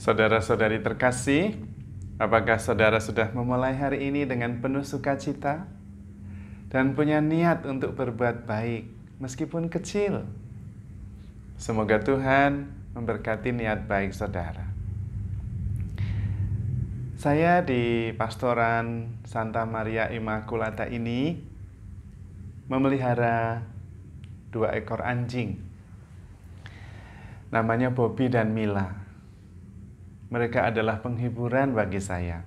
Saudara-saudari terkasih, apakah saudara sudah memulai hari ini dengan penuh sukacita dan punya niat untuk berbuat baik meskipun kecil? Semoga Tuhan memberkati niat baik saudara. Saya di Pastoran Santa Maria Immaculata ini memelihara 2 ekor anjing. Namanya Bobby dan Mila. Mereka adalah penghiburan bagi saya.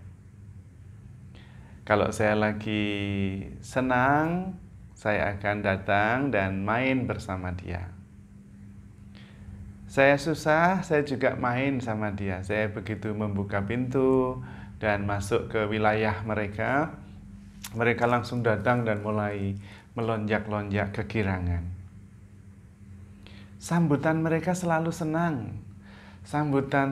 Kalau saya lagi senang, saya akan datang dan main bersama dia. Saya susah, saya juga main sama dia. Saya begitu membuka pintu dan masuk ke wilayah mereka, mereka langsung datang dan mulai melonjak-lonjak kegirangan. Sambutan mereka selalu senang. Sambutan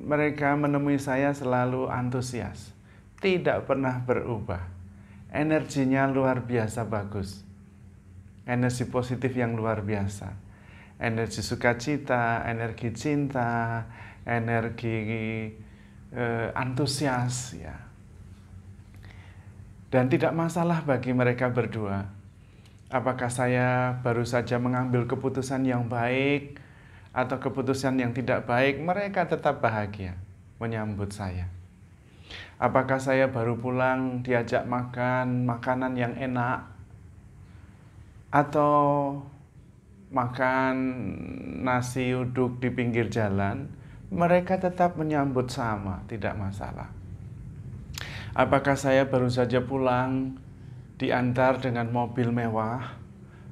mereka menemui saya selalu antusias, tidak pernah berubah. Energinya luar biasa bagus, energi positif yang luar biasa, energi sukacita, energi cinta, energi antusias, ya. Dan tidak masalah bagi mereka berdua. Apakah saya baru saja mengambil keputusan yang baik atau keputusan yang tidak baik, mereka tetap bahagia menyambut saya. Apakah saya baru pulang diajak makan makanan yang enak atau makan nasi uduk di pinggir jalan, mereka tetap menyambut sama, tidak masalah. Apakah saya baru saja pulang diantar dengan mobil mewah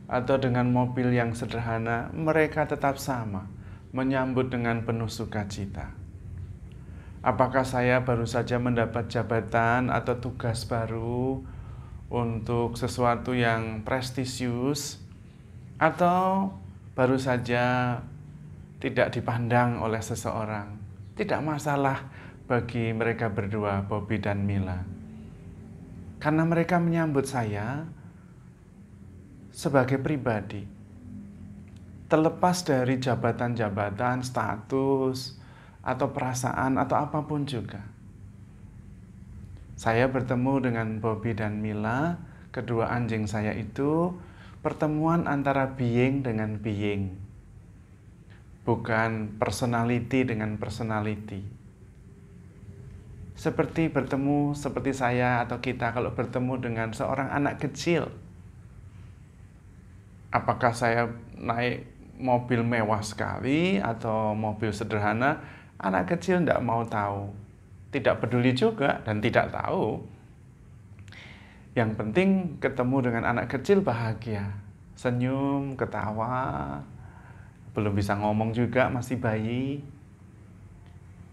atau dengan mobil yang sederhana, mereka tetap sama, menyambut dengan penuh sukacita. Apakah saya baru saja mendapat jabatan atau tugas baru untuk sesuatu yang prestisius, atau baru saja tidak dipandang oleh seseorang, tidak masalah bagi mereka berdua, Bobby dan Mila. Karena mereka menyambut saya sebagai pribadi, terlepas dari jabatan-jabatan, status, atau perasaan, atau apapun juga. Saya bertemu dengan Bobby dan Mila, kedua anjing saya itu, pertemuan antara being dengan being, bukan personality dengan personality. Seperti saya atau kita kalau bertemu dengan seorang anak kecil. Apakah saya naik mobil mewah sekali atau mobil sederhana, anak kecil tidak mau tahu, tidak peduli juga dan tidak tahu. Yang penting ketemu dengan anak kecil bahagia, senyum, ketawa, belum bisa ngomong juga, masih bayi.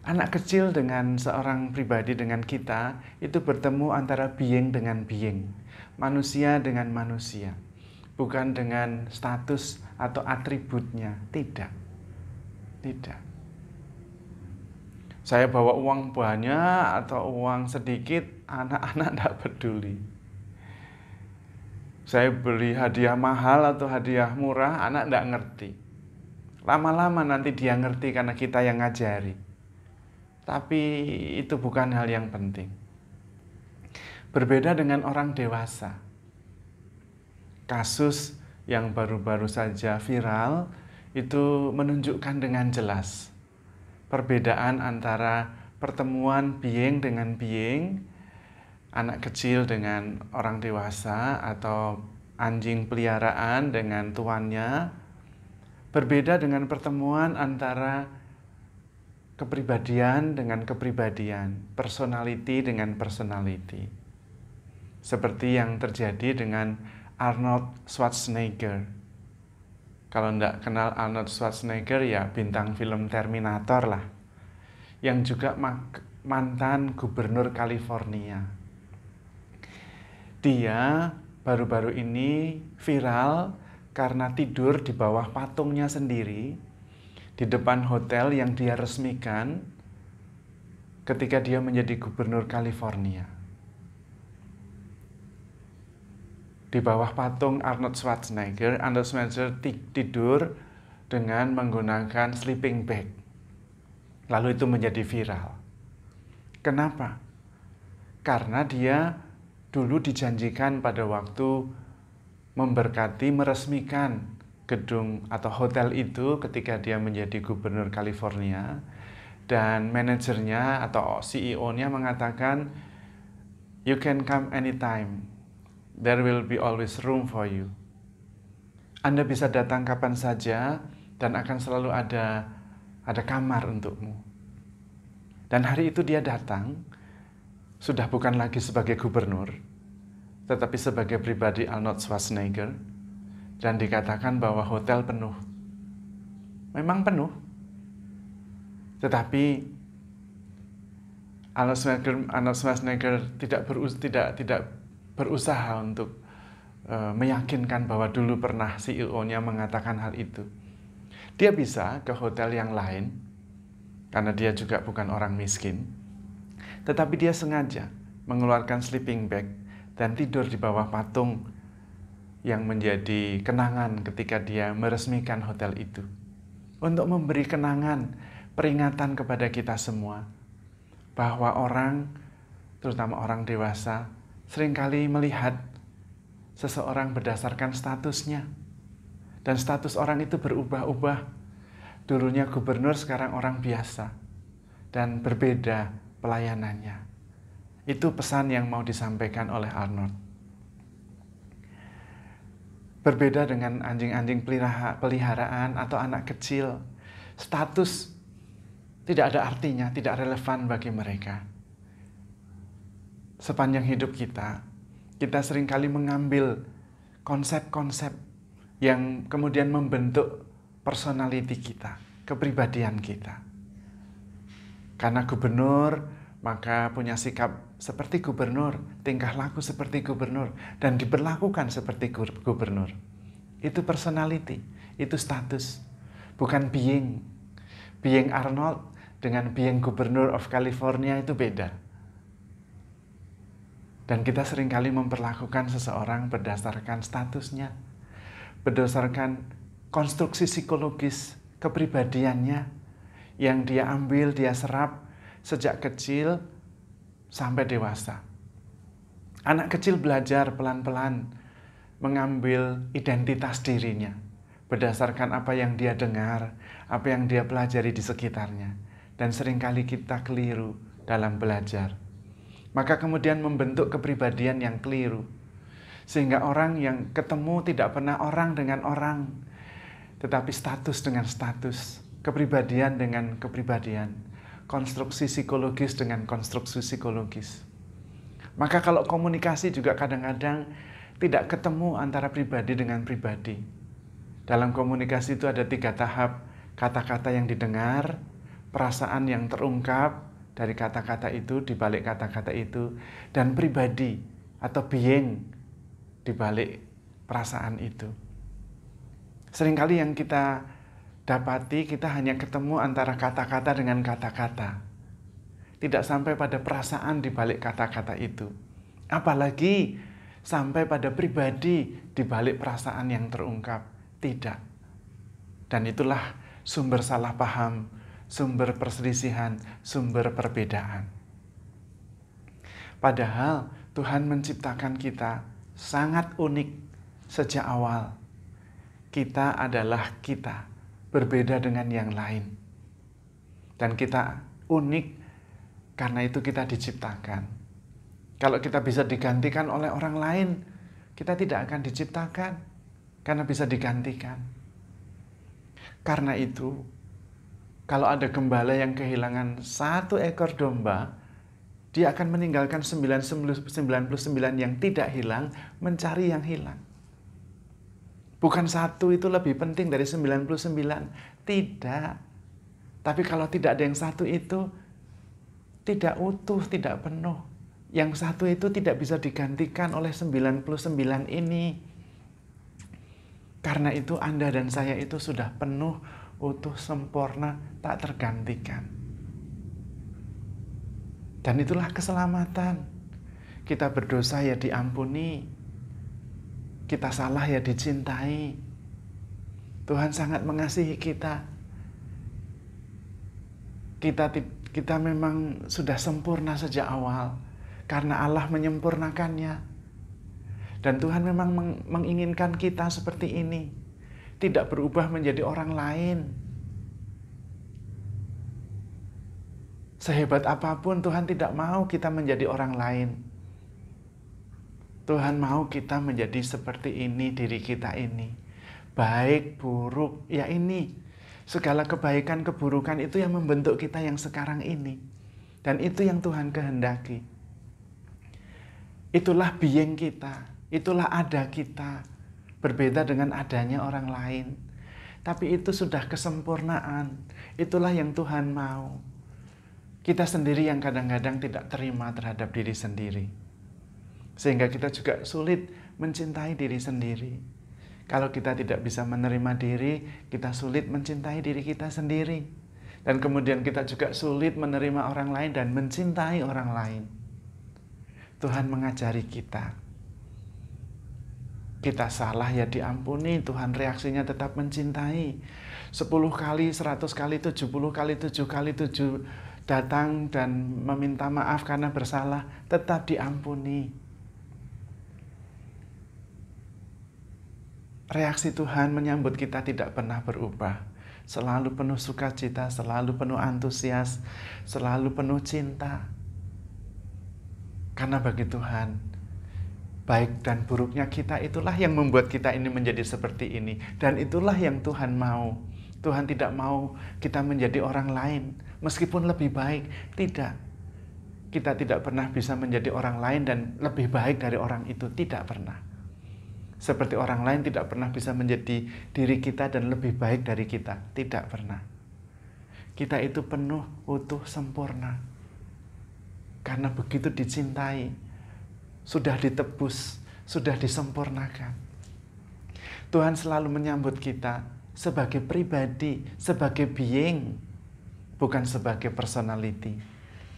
Anak kecil dengan seorang pribadi, dengan kita, itu bertemu antara being dengan being, manusia dengan manusia. Bukan dengan status atau atributnya, tidak. Saya bawa uang banyak atau uang sedikit, anak-anak tidak peduli. Saya beli hadiah mahal atau hadiah murah, anak tidak ngerti. Lama-lama nanti dia ngerti karena kita yang ngajari. Tapi itu bukan hal yang penting. Berbeda dengan orang dewasa. Kasus yang baru-baru saja viral itu menunjukkan dengan jelas perbedaan antara pertemuan being dengan being, anak kecil dengan orang dewasa, atau anjing peliharaan dengan tuannya. Berbeda dengan pertemuan antara kepribadian dengan kepribadian, personality dengan personality. Seperti yang terjadi dengan Arnold Schwarzenegger. Kalau tidak kenal Arnold Schwarzenegger, ya bintang film Terminator lah. Yang juga mantan gubernur California. Dia baru-baru ini viral karena tidur di bawah patungnya sendiri di depan hotel yang dia resmikan ketika dia menjadi gubernur California. Di bawah patung Arnold Schwarzenegger tidur dengan menggunakan sleeping bag. Lalu itu menjadi viral. Kenapa? Karena dia dulu dijanjikan pada waktu memberkati, meresmikan gedung atau hotel itu ketika dia menjadi gubernur California, dan manajernya atau CEO-nya mengatakan, "You can come anytime. There will be always room for you." Anda bisa datang kapan saja dan akan selalu ada kamar untukmu. Dan hari itu dia datang, sudah bukan lagi sebagai gubernur, tetapi sebagai pribadi Arnold Schwarzenegger, dan dikatakan bahwa hotel penuh. Memang penuh, tetapi Arnold Schwarzenegger tidak berusaha untuk meyakinkan bahwa dulu pernah CEO-nya mengatakan hal itu. Dia bisa ke hotel yang lain, karena dia juga bukan orang miskin, tetapi dia sengaja mengeluarkan sleeping bag dan tidur di bawah patung yang menjadi kenangan ketika dia meresmikan hotel itu. Untuk memberi kenangan, peringatan kepada kita semua, bahwa orang, terutama orang dewasa, seringkali melihat seseorang berdasarkan statusnya. Dan status orang itu berubah-ubah. Dulunya gubernur, sekarang orang biasa. Dan berbeda pelayanannya. Itu pesan yang mau disampaikan oleh Arnold. Berbeda dengan anjing-anjing peliharaan atau anak kecil, status tidak ada artinya, tidak relevan bagi mereka. Sepanjang hidup kita seringkali mengambil konsep-konsep yang kemudian membentuk personality kita, kepribadian kita. Karena gubernur, maka punya sikap seperti gubernur, tingkah laku seperti gubernur, dan diperlakukan seperti gubernur. Itu personality, itu status, bukan being. Being Arnold dengan being Gubernur of California itu beda. Dan kita seringkali memperlakukan seseorang berdasarkan statusnya, berdasarkan konstruksi psikologis kepribadiannya yang dia ambil, dia serap sejak kecil sampai dewasa. Anak kecil belajar pelan-pelan mengambil identitas dirinya berdasarkan apa yang dia dengar, apa yang dia pelajari di sekitarnya. Dan seringkali kita keliru dalam belajar. Maka kemudian membentuk kepribadian yang keliru. Sehingga orang yang ketemu tidak pernah orang dengan orang, tetapi status dengan status, kepribadian dengan kepribadian, konstruksi psikologis dengan konstruksi psikologis. Maka kalau komunikasi juga kadang-kadang tidak ketemu antara pribadi dengan pribadi. Dalam komunikasi itu ada 3 tahap: kata-kata yang didengar, perasaan yang terungkap dari kata-kata itu, di balik kata-kata itu, dan pribadi atau being di balik perasaan itu. Seringkali yang kita dapati, kita hanya ketemu antara kata-kata dengan kata-kata. Tidak sampai pada perasaan di balik kata-kata itu. Apalagi sampai pada pribadi di balik perasaan yang terungkap. Tidak. Dan itulah sumber salah paham, sumber perselisihan, sumber perbedaan. Padahal Tuhan menciptakan kita sangat unik sejak awal. Kita adalah kita, berbeda dengan yang lain. Dan kita unik, karena itu kita diciptakan. Kalau kita bisa digantikan oleh orang lain, kita tidak akan diciptakan, karena bisa digantikan. Karena itu, kalau ada gembala yang kehilangan 1 ekor domba, dia akan meninggalkan 99 yang tidak hilang, mencari yang hilang. Bukan 1 itu lebih penting dari 99. Tidak. Tapi kalau tidak ada yang 1 itu, tidak utuh, tidak penuh. Yang 1 itu tidak bisa digantikan oleh 99 ini. Karena itu Anda dan saya itu sudah penuh, utuh, sempurna, tak tergantikan. Dan itulah keselamatan. Kita berdosa ya diampuni. Kita salah ya dicintai. Tuhan sangat mengasihi kita. Kita memang sudah sempurna sejak awal karena Allah menyempurnakannya. Dan Tuhan memang menginginkan kita seperti ini, tidak berubah menjadi orang lain. Sehebat apapun Tuhan tidak mau kita menjadi orang lain. Tuhan mau kita menjadi seperti ini, diri kita ini. Baik, buruk, ya ini. Segala kebaikan, keburukan itu yang membentuk kita yang sekarang ini. Dan itu yang Tuhan kehendaki. Itulah being kita, itulah ada kita. Berbeda dengan adanya orang lain. Tapi itu sudah kesempurnaan. Itulah yang Tuhan mau. Kita sendiri yang kadang-kadang tidak terima terhadap diri sendiri. Sehingga kita juga sulit mencintai diri sendiri. Kalau kita tidak bisa menerima diri, kita sulit mencintai diri kita sendiri. Dan kemudian kita juga sulit menerima orang lain dan mencintai orang lain. Tuhan mengajari kita. Kita salah ya diampuni, Tuhan reaksinya tetap mencintai. 10 kali, 100 kali, 70 kali, 7 kali, 7 datang dan meminta maaf karena bersalah, tetap diampuni. Reaksi Tuhan menyambut kita tidak pernah berubah. Selalu penuh sukacita, selalu penuh antusias, selalu penuh cinta. Karena bagi Tuhan, baik dan buruknya kita itulah yang membuat kita ini menjadi seperti ini. Dan itulah yang Tuhan mau. Tuhan tidak mau kita menjadi orang lain, meskipun lebih baik. Tidak. Kita tidak pernah bisa menjadi orang lain dan lebih baik dari orang itu. Tidak pernah. Seperti orang lain tidak pernah bisa menjadi diri kita dan lebih baik dari kita. Tidak pernah. Kita itu penuh, utuh, sempurna. Karena begitu dicintai, sudah ditebus, sudah disempurnakan. Tuhan selalu menyambut kita sebagai pribadi, sebagai being, bukan sebagai personality,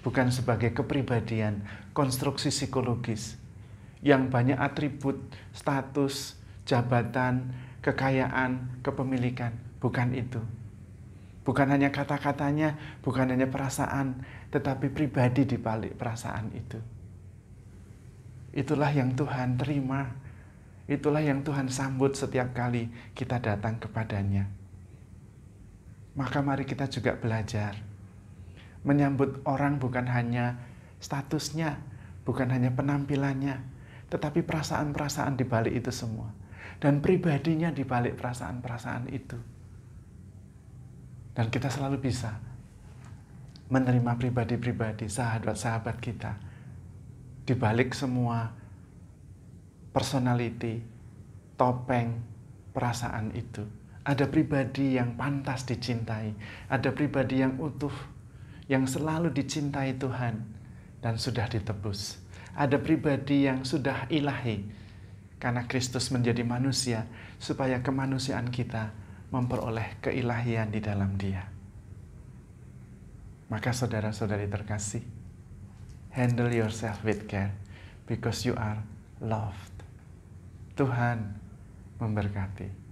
bukan sebagai kepribadian, konstruksi psikologis yang banyak atribut, status, jabatan, kekayaan, kepemilikan. Bukan itu. Bukan hanya kata-katanya, bukan hanya perasaan, tetapi pribadi di balik perasaan itu. Itulah yang Tuhan terima. Itulah yang Tuhan sambut setiap kali kita datang kepadanya. Maka mari kita juga belajar. Menyambut orang bukan hanya statusnya, bukan hanya penampilannya, tetapi perasaan-perasaan di balik itu semua. Dan pribadinya di balik perasaan-perasaan itu. Dan kita selalu bisa menerima pribadi-pribadi, sahabat-sahabat kita. Di balik semua personality, topeng, perasaan itu. Ada pribadi yang pantas dicintai. Ada pribadi yang utuh, yang selalu dicintai Tuhan dan sudah ditebus. Ada pribadi yang sudah ilahi karena Kristus menjadi manusia supaya kemanusiaan kita memperoleh keilahian di dalam Dia. Maka saudara-saudari terkasih, handle yourself with care because you are loved. Tuhan memberkati.